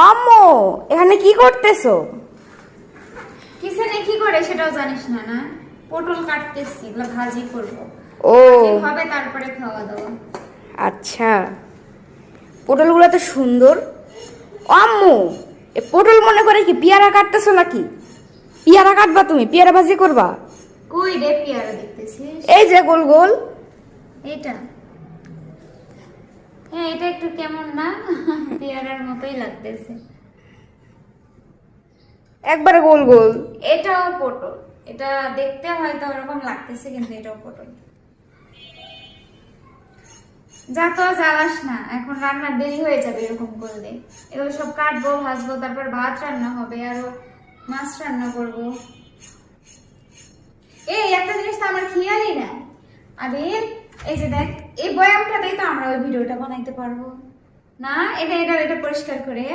আম্মু এখানে কি করতেছো? কিচেনে কি করে সেটাও জানিস না? না, পটল কাটতেছি, এগুলো ভাজি করব। ও ভাজি হবে তারপরে খাওয়া দাওয়া। আচ্ছা, পটলগুলো তো সুন্দর। আম্মু এ পটল মনে করে কি পেয়ারা কাটতেছো নাকি? পেয়ারা কাটবা তুমি? পেয়ারা ভাজি করবা? কই রে পেয়ারা দেখতেছিস? এই যে গোল গোল। এইটা, হ্যাঁ এটা একটু কেমন না পেয়ারার মতোই লাগতেছে। একবারে গোল গোল। এটাও পটল, এটা দেখতে হয়তো ওরকম লাগতেছে কিন্তু এটাও পটল। যা তো জ্বালাস না, এখন রান্নার দেরি হয়ে যাবে এরকম করলে। এগুলো সব কাটবো, ভাজবো, তারপর ভাত রান্না হবে, আরো মাছ রান্না করব। এই একটা জিনিস তো আমার খেয়ালই না। আরে এই যে দেখ, এই বয়ামটাতেই তো আমরা ওই ভিডিওটা বানাইতে পারবো না? এটা এটা এটা পরিষ্কার করে